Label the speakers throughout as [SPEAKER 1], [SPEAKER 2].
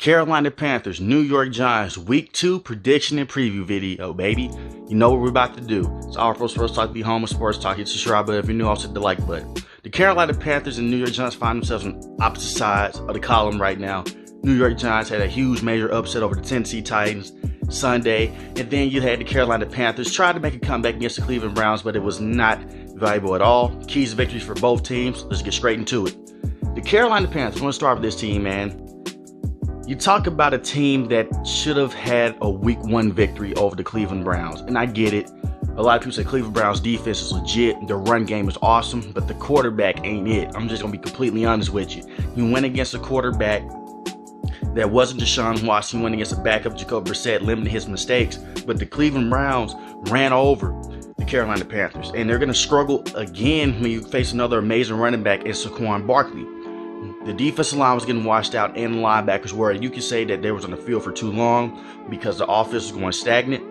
[SPEAKER 1] Carolina Panthers, New York Giants, Week 2 prediction and preview video, baby. You know what we're about to do. It's our first Sports Talk, the home of sports talk. It's subscribe, but if you're new, also hit the like button. The Carolina Panthers and New York Giants find themselves on opposite sides of the column right now. New York Giants had a huge major upset over the Tennessee Titans Sunday, and then you had the Carolina Panthers try to make a comeback against the Cleveland Browns, but it was not valuable at all. Keys to victories for both teams. Let's get straight into it. The Carolina Panthers, I want to start with this team, man. You talk about a team that should have had a Week 1 victory over the Cleveland Browns, and I get it. A lot of people say Cleveland Browns defense is legit, their run game is awesome, but the quarterback ain't it. I'm just going to be completely honest with you. You went against a quarterback that wasn't Deshaun Watson. You went against a backup, Jacoby Brissett, limited his mistakes, but the Cleveland Browns ran over the Carolina Panthers, and they're going to struggle again when you face another amazing running back in Saquon Barkley. The defensive line was getting washed out, and the linebackers were. You can say that they was on the field for too long because the offense was going stagnant.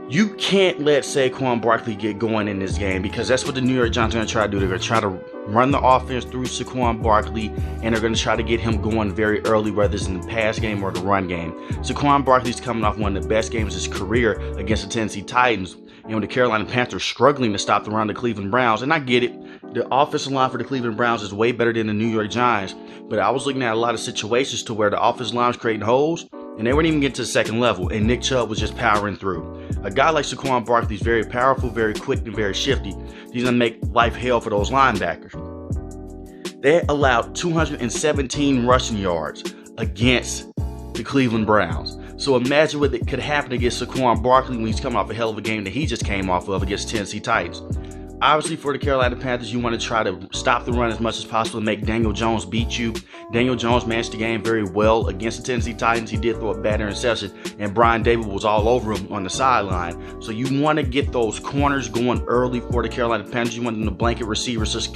[SPEAKER 1] You can't let Saquon Barkley get going in this game because that's what the New York Giants are going to try to do. They're going to try to run the offense through Saquon Barkley, and they're going to try to get him going very early, whether it's in the pass game or the run game. Saquon Barkley's coming off one of the best games of his career against the Tennessee Titans. And the Carolina Panthers struggling to stop the run of the Cleveland Browns. And I get it. The offensive line for the Cleveland Browns is way better than the New York Giants. But I was looking at a lot of situations to where the offensive line was creating holes, and they weren't even getting to the second level. And Nick Chubb was just powering through. A guy like Saquon Barkley is very powerful, very quick, and very shifty. He's going to make life hell for those linebackers. They allowed 217 rushing yards against the Cleveland Browns. So imagine what could happen against Saquon Barkley when he's coming off a hell of a game that he just came off of against Tennessee Titans. Obviously, for the Carolina Panthers, you want to try to stop the run as much as possible and make Daniel Jones beat you. Daniel Jones managed the game very well against the Tennessee Titans. He did throw a bad interception, and Brian Daboll was all over him on the sideline. So you want to get those corners going early for the Carolina Panthers. You want them to blanket receivers as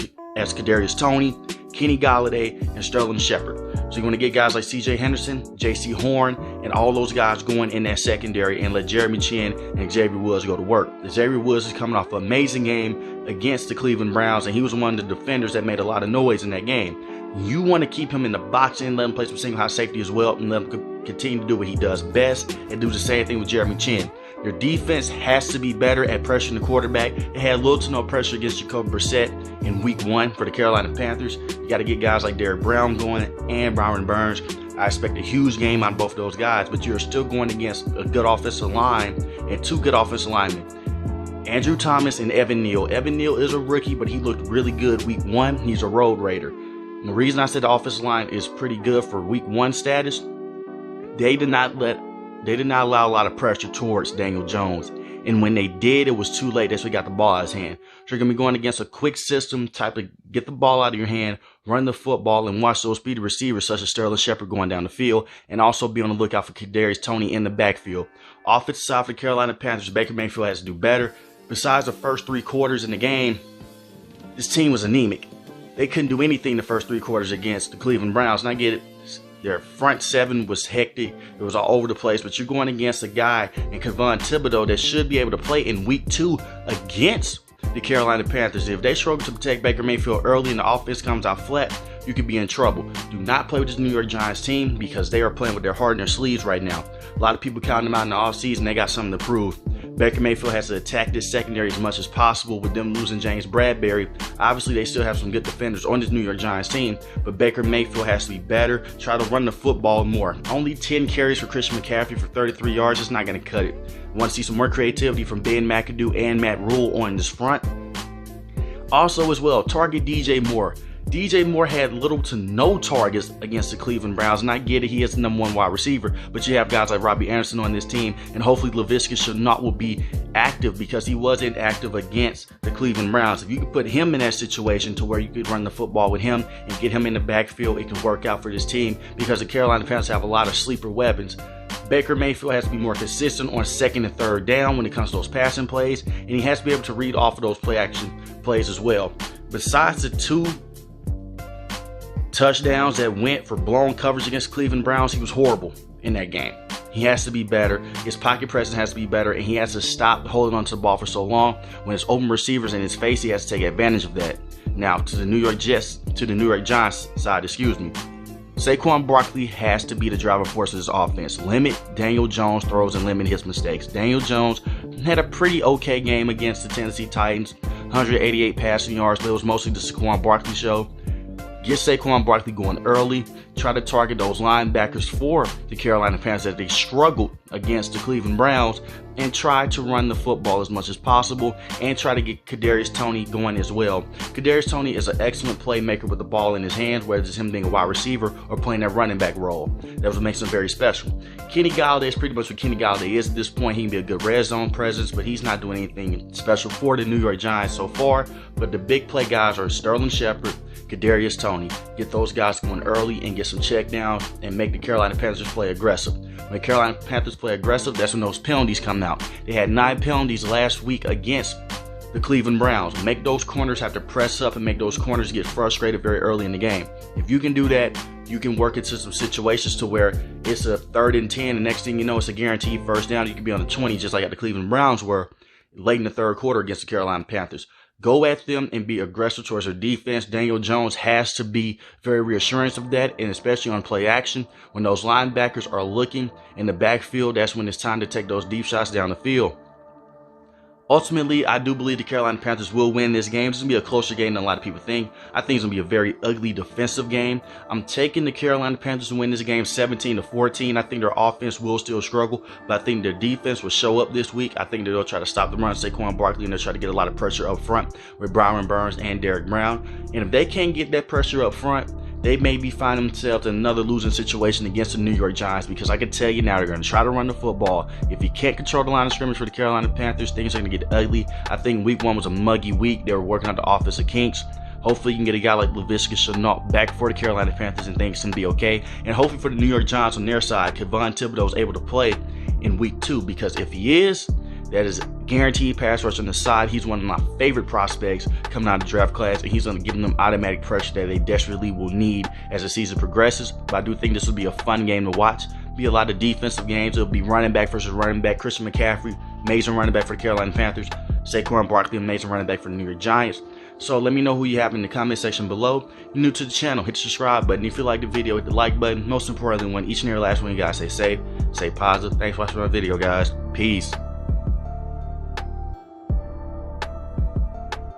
[SPEAKER 1] Kadarius Toney, Kenny Golladay, and Sterling Shepard. So you want to get guys like C.J. Henderson, J.C. Horn, and all those guys going in that secondary and let Jeremy Chinn and Xavier Woods go to work. Xavier Woods is coming off an amazing game against the Cleveland Browns, and he was one of the defenders that made a lot of noise in that game. You want to keep him in the box and let him play some single high safety as well, and let him continue to do what he does best and do the same thing with Jeremy Chinn. Your defense has to be better at pressuring the quarterback. It had little to no pressure against Jacoby Brissett in Week 1 for the Carolina Panthers. You got to get guys like Derrick Brown going and Byron Burns. I expect a huge game out of both of those guys, but you're still going against a good offensive line and two good offensive linemen, Andrew Thomas and Evan Neal. Evan Neal is a rookie, but he looked really good Week 1. He's a road raider. And the reason I said the offensive line is pretty good for Week 1 status, they did not allow a lot of pressure towards Daniel Jones. And when they did, it was too late. That's when he got the ball out of his hand. So you're going to be going against a quick system type of get the ball out of your hand, run the football, and watch those speedy receivers such as Sterling Shepard going down the field, and also be on the lookout for Kadarius Toney in the backfield. Offensive side for the Carolina Panthers, Baker Mayfield has to do better. Besides the first 3 quarters in the game, this team was anemic. They couldn't do anything the first 3 quarters against the Cleveland Browns, and I get it. Their front 7 was hectic. It was all over the place. But you're going against a guy in Kayvon Thibodeaux that should be able to play in Week 2 against the Carolina Panthers. If they struggle to protect Baker Mayfield early and the offense comes out flat, you could be in trouble. Do not play with this New York Giants team because they are playing with their heart in their sleeves right now. A lot of people counting them out in the offseason. They got something to prove. Baker Mayfield has to attack this secondary as much as possible with them losing James Bradberry. Obviously, they still have some good defenders on this New York Giants team, but Baker Mayfield has to be better. Try to run the football more. Only 10 carries for Christian McCaffrey for 33 yards. It's not going to cut it. Want to see some more creativity from Ben McAdoo and Matt Rule on this front. Also as well, target DJ Moore. DJ Moore had little to no targets against the Cleveland Browns, and I get it, he is the number 1 wide receiver, but you have guys like Robbie Anderson on this team, and hopefully Laviska Shenault will be active because he wasn't active against the Cleveland Browns. If you could put him in that situation to where you could run the football with him and get him in the backfield, it can work out for this team because the Carolina Panthers have a lot of sleeper weapons. Baker Mayfield has to be more consistent on 2nd and 3rd down when it comes to those passing plays, and he has to be able to read off of those play action plays as well. Besides the 2 touchdowns that went for blown coverage against Cleveland Browns, he was horrible in that game. He has to be better. His pocket presence has to be better, and he has to stop holding onto the ball for so long. When it's open receivers in his face, he has to take advantage of that. Now, to the New York Giants side, Saquon Barkley has to be the driving force of this offense. Limit Daniel Jones' throws and limit his mistakes. Daniel Jones had a pretty okay game against the Tennessee Titans. 188 passing yards, but it was mostly the Saquon Barkley show. Get Saquon Barkley going early. Try to target those linebackers for the Carolina Panthers as they struggled against the Cleveland Browns, and try to run the football as much as possible, and try to get Kadarius Toney going as well. Kadarius Toney is an excellent playmaker with the ball in his hands, whether it's him being a wide receiver or playing that running back role. That's what makes him very special. Kenny Golladay is pretty much what Kenny Golladay is at this point. He can be a good red zone presence, but he's not doing anything special for the New York Giants so far. But the big play guys are Sterling Shepard, Kadarius Toney. Get those guys going early and get some check downs and make the Carolina Panthers play aggressive. When the Carolina Panthers play aggressive, that's when those penalties come out. They had 9 penalties last week against the Cleveland Browns. Make those corners have to press up and make those corners get frustrated very early in the game. If you can do that, you can work into some situations to where it's a 3rd and 10, and next thing you know, it's a guaranteed first down. You can be on the 20, just like the Cleveland Browns were late in the 3rd quarter against the Carolina Panthers. Go at them and be aggressive towards their defense. Daniel Jones has to be very reassuring of that, and especially on play action. When those linebackers are looking in the backfield, that's when it's time to take those deep shots down the field. Ultimately, I do believe the Carolina Panthers will win this game. It's going to be a closer game than a lot of people think. I think it's going to be a very ugly defensive game. I'm taking the Carolina Panthers to win this game 17-14. I think their offense will still struggle, but I think their defense will show up this week. I think they'll try to stop the run of Saquon Barkley, and they'll try to get a lot of pressure up front with Byron Burns and Derrick Brown. And if they can't get that pressure up front, they may be finding themselves in another losing situation against the New York Giants, because I can tell you now, they're going to try to run the football. If you can't control the line of scrimmage for the Carolina Panthers, things are going to get ugly. I think week 1 was a muggy week. They were working out the offensive kinks. Hopefully you can get a guy like Laviska Shenault back for the Carolina Panthers and things can be okay. And hopefully for the New York Giants on their side, Kevon Thibodeau is able to play in week 2, because if he is, that is guaranteed pass rush on the side. He's one of my favorite prospects coming out of the draft class, and he's going to give them automatic pressure that they desperately will need as the season progresses. But I do think this will be a fun game to watch. Be a lot of defensive games. It'll be running back versus running back. Christian McCaffrey, amazing running back for the Carolina Panthers. Saquon Barkley, amazing running back for the New York Giants. So let me know who you have in the comment section below. If you're new to the channel, hit the subscribe button. If you like the video, hit the like button. Most importantly, when each and every last one, you guys stay safe, stay positive. Thanks for watching my video, guys. Peace.